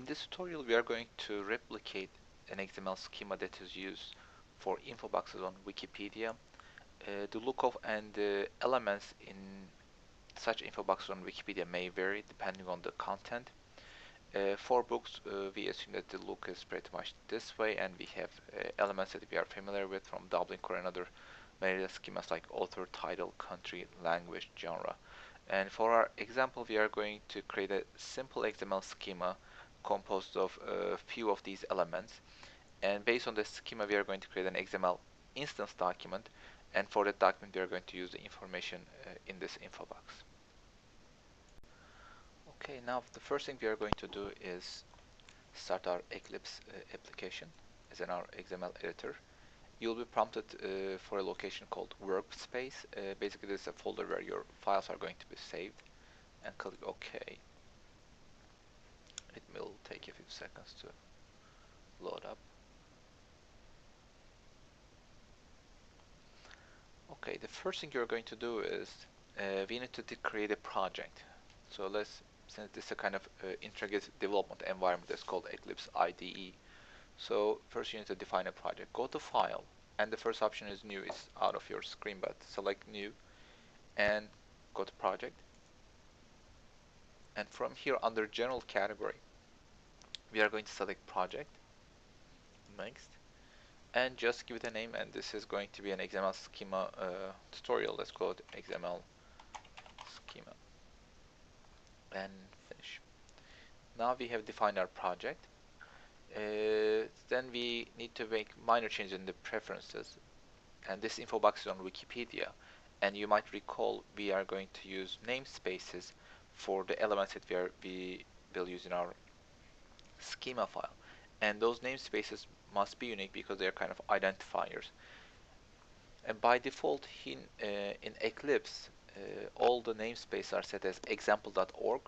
this tutorial, we are going to replicate an XML schema that is used for info boxes on Wikipedia. The lookup and the elements in such info boxes on Wikipedia may vary depending on the content. For books, we assume that the look is pretty much this way, and we have elements that we are familiar with from Dublin Core and other metadata schemas like author, title, country, language, genre. And for our example, we are going to create a simple XML schema composed of a few of these elements. And based on the schema, we are going to create an XML instance document. And for that document, we are going to use the information in this info box. Okay, now the first thing we are going to do is start our Eclipse application as in our XML editor. You'll be prompted for a location called workspace. Basically, this is a folder where your files are going to be saved, and click OK. It will take a few seconds to load up. Okay, the first thing you're going to do is we need to create a project. So since this is a kind of integrated development environment that's called Eclipse IDE. So first you need to define a project. Go to File, and the first option is New. It's out of your screen, but select New, and go to Project. And from here, under General Category, we are going to select Project. Next. And just give it a name, and this is going to be an XML schema tutorial. Let's call it XML schema. And finish. Now we have defined our project. Then we need to make minor changes in the preferences, and this info box is on Wikipedia, and you might recall we are going to use namespaces for the elements that we will use in our schema file, and those namespaces must be unique because they are kind of identifiers. And by default in Eclipse, all the namespaces are set as example.org,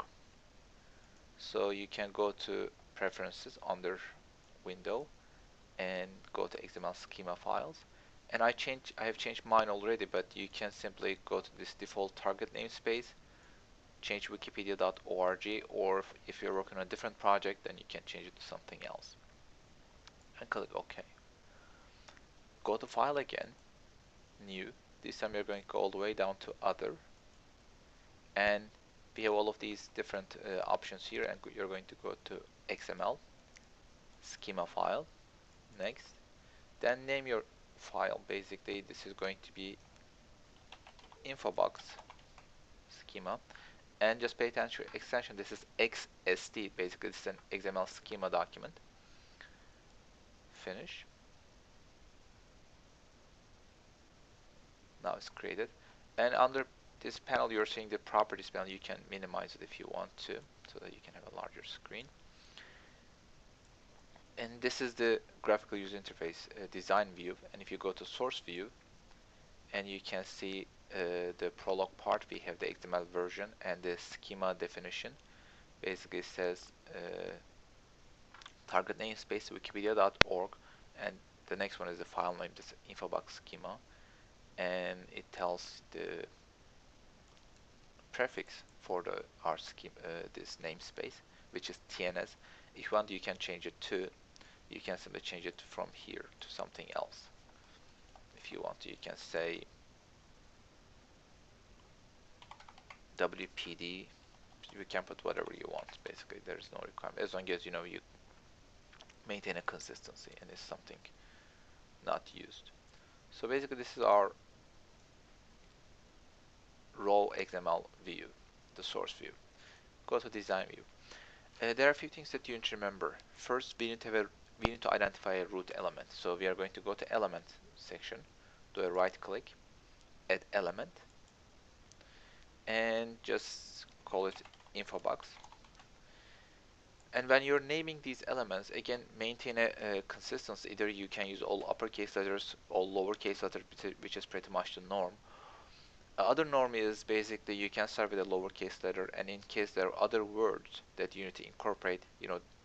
so you can go to preferences under window and go to XML schema files, and I have changed mine already, but you can simply go to this default target namespace, change wikipedia.org, or if you're working on a different project, then you can change it to something else, and click OK. Go to File again, New. This time you're going to go all the way down to Other, and we have all of these different options here, and you're going to go to XML schema file. Next, then name your file. Basically, this is going to be infobox schema, and just pay attention to extension. This is XSD. Basically, this is an XML schema document. Finish. Now it's created, and under this panel, you're seeing the properties panel. You can minimize it if you want to, so that you can have a larger screen. And this is the graphical user interface design view, and if you go to source view, and you can see the prologue part, we have the XML version and the schema definition. Basically it says target namespace wikipedia.org, and the next one is the file name, this infobox schema, and it tells the prefix for our schema, this namespace, which is TNS. If you want, you can change it to, you can simply change it from here to something else. If you want to, you can say WPD. You can put whatever you want. Basically, there is no requirement, as long as you maintain a consistency and it's something not used. So basically, this is our raw XML view, the source view. Go to design view. There are a few things that you need to remember. First, we need to identify a root element. So we are going to go to element section, do a right click, add element, and just call it infobox. And when you're naming these elements, again, maintain a consistency. Either you can use all uppercase letters, all lowercase letters, which is pretty much the norm. Other norm is basically you can start with a lowercase letter, and in case there are other words that you need to incorporate,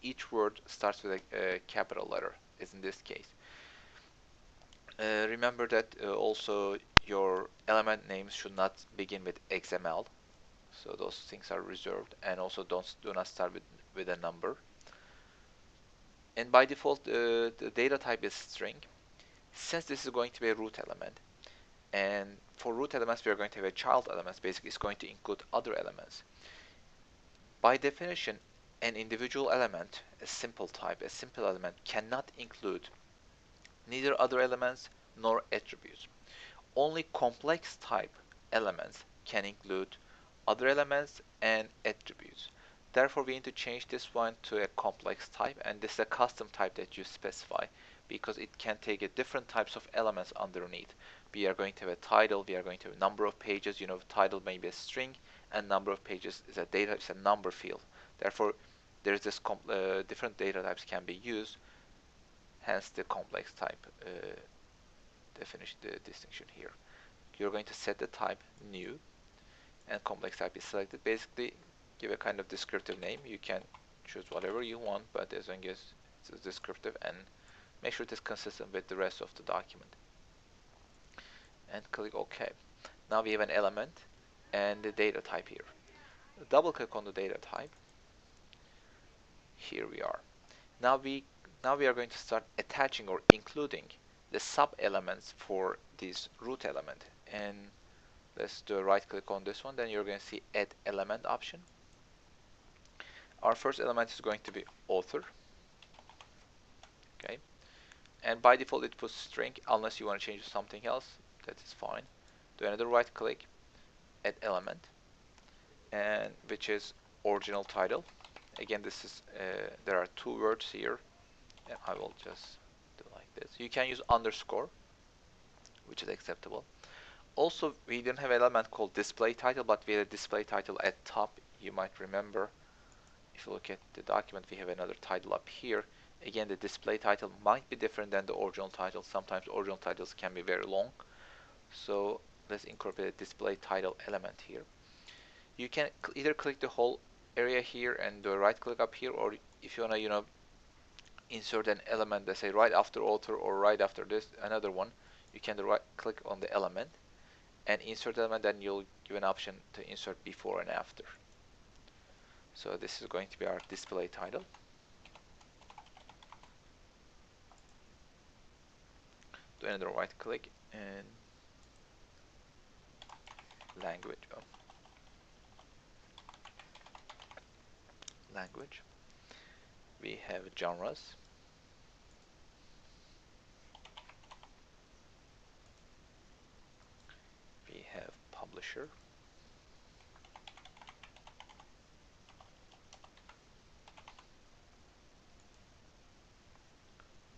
each word starts with a capital letter, as in this case. Remember that also your element names should not begin with XML, so those things are reserved, and also do not start with a number. And by default, the data type is string. Since this is going to be a root element, and for root elements we are going to have a child element, basically it's going to include other elements. By definition, an individual element, a simple type, a simple element cannot include neither other elements nor attributes. Only complex type elements can include other elements and attributes. Therefore, we need to change this one to a complex type, and this is a custom type that you specify because it can take a different types of elements underneath. We are going to have a title, we are going to have a number of pages, title may be a string, and number of pages is a data, it's a number field. Therefore, there's this different data types can be used, hence the complex type definition, the distinction here. You're going to set the type new, and complex type is selected. Basically, give a kind of descriptive name. You can choose whatever you want, but as long as it's descriptive, and make sure it is consistent with the rest of the document. And click OK. Now we have an element and the data type here. Double click on the data type. Here we are. Now we are going to start attaching or including the sub elements for this root element. And let's do a right click on this one, then you're going to see add element option. Our first element is going to be author. Okay, and by default it puts string unless you want to change to something else. That is fine. Do another right click, add element, and which is original title. Again, this is there are two words here, and I will just do like this. You can use underscore, which is acceptable. Also, we didn't have an element called display title, but we had a display title at top. You might remember, if you look at the document, we have another title up here. Again, the display title might be different than the original title. Sometimes original titles can be very long. So let's incorporate a display title element here. You can either click the whole area here and do a right click up here, or if you want to, insert an element, let's say right after author or right after this, another one, you can right click on the element and insert element, then you'll give an option to insert before and after. So this is going to be our display title. Do another right click and language. Language. We have genres. We have publisher.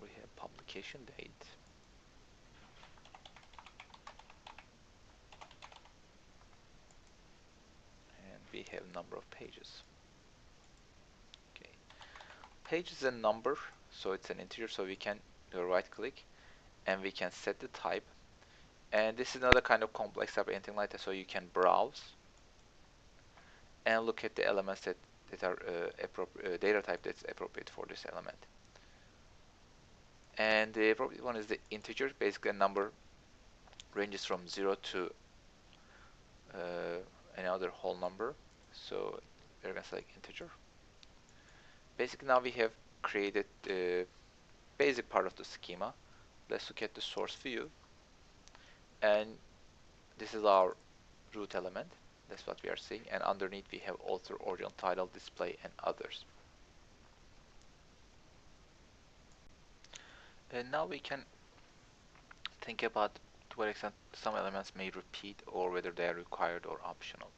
We have publication date. And we have number of pages. Okay. Page is a number, so it's an integer, so we can do a right click and we can set the type. And this is another kind of complex type, anything like that, so you can browse and look at the elements that are data type that's appropriate for this element. And the appropriate one is the integer. Basically, a number ranges from 0 to another whole number. So we're going to select integer. Basically, now we have created the basic part of the schema. Let's look at the source view. And this is our root element. That's what we are seeing. And underneath we have author, original title, display, and others. And now we can think about to what extent some elements may repeat or whether they are required or optional.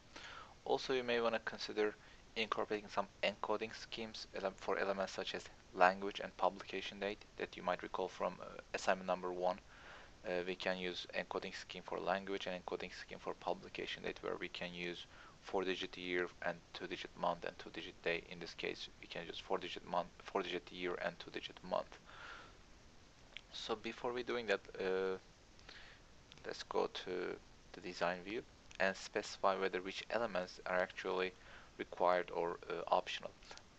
Also, you may want to consider incorporating some encoding schemes for elements such as language and publication date that you might recall from assignment number 1. We can use encoding scheme for language and encoding scheme for publication date, where we can use 4-digit year and 2-digit month and 2-digit day. In this case, we can use 4-digit month, 4-digit year and 2-digit month. So before we doing that, let's go to the design view and specify whether which elements are actually required or optional.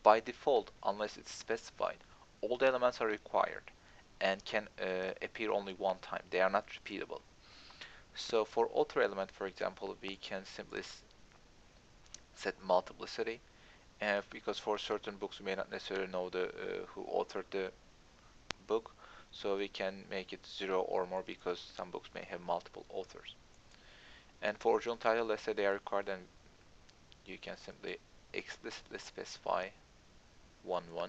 By default, unless it's specified, all the elements are required and can appear only one time. They are not repeatable. So for author element, for example, we can simply set multiplicity, because for certain books we may not necessarily know the who authored the book, so we can make it 0 or more because some books may have multiple authors. And for original title, let's say they are required, then you can simply explicitly specify 1.1.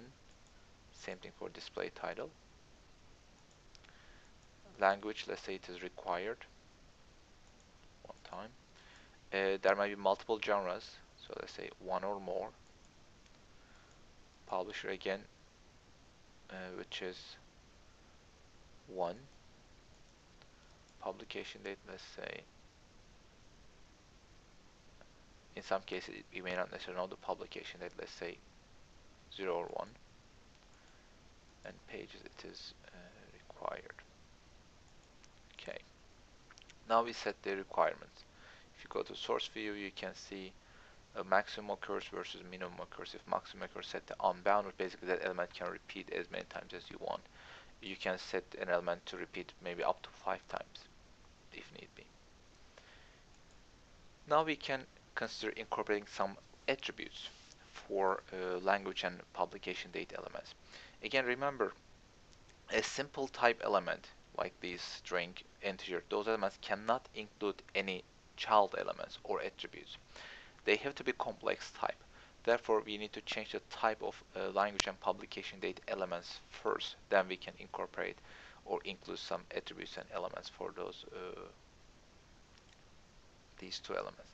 Same thing for display title. Language, let's say it is required. One time. There might be multiple genres, so let's say 1 or more. Publisher again, which is 1. Publication date, let's say, in some cases we may not necessarily know the publication date, let's say 0 or 1. And pages, it is required. Okay. Now we set the requirements. If you go to source view, you can see a maximum occurs versus minimum occurs. If maximum occurs, set the unbounded. Basically, that element can repeat as many times as you want. You can set an element to repeat maybe up to 5 times, if need be. Now we can consider incorporating some attributes for language and publication date elements. Again, remember, a simple type element like these string, integer, those elements cannot include any child elements or attributes. They have to be complex type. Therefore, we need to change the type of language and publication date elements first. Then we can incorporate or include some attributes and elements for those these two elements.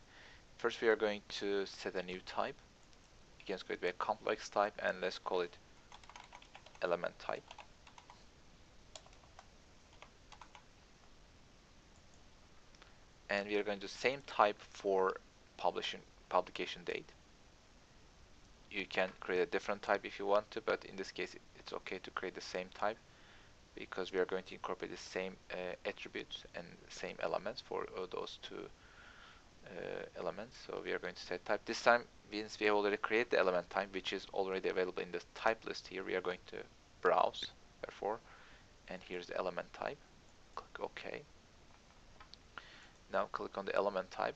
First, we are going to set a new type. Again, it's going to be a complex type, and let's call it element type. And we are going to do the same type for publication date. You can create a different type if you want to, but in this case it's okay to create the same type because we are going to incorporate the same attributes and same elements for those two elements. So we are going to set type. This time, since we have already created the element type, which is already available in the type list here, we are going to browse, therefore, and here's the element type. Click OK. Now click on the element type.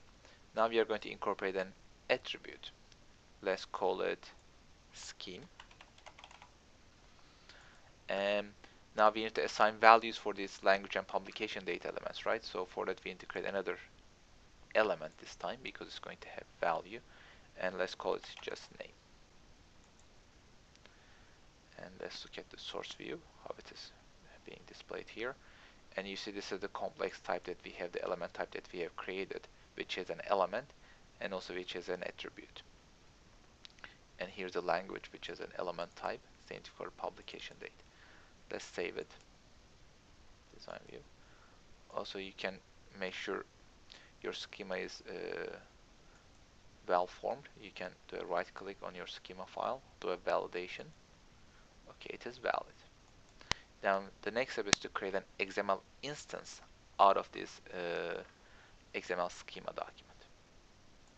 Now we are going to incorporate an attribute. Let's call it scheme. And now we need to assign values for these language and publication date elements, right? So for that we need to create another element this time because it's going to have value, and let's call it just name. And let's look at the source view, how it is being displayed here. And you see this is the complex type that we have, the element type that we have created, which is an element and also which is an attribute. And here's the language, which is an element type, same for publication date. Let's save it. Design view. Also, you can make sure your schema is well formed. You can do a right click on your schema file, do a validation. Okay, it is valid. Now the next step is to create an XML instance out of this XML schema document.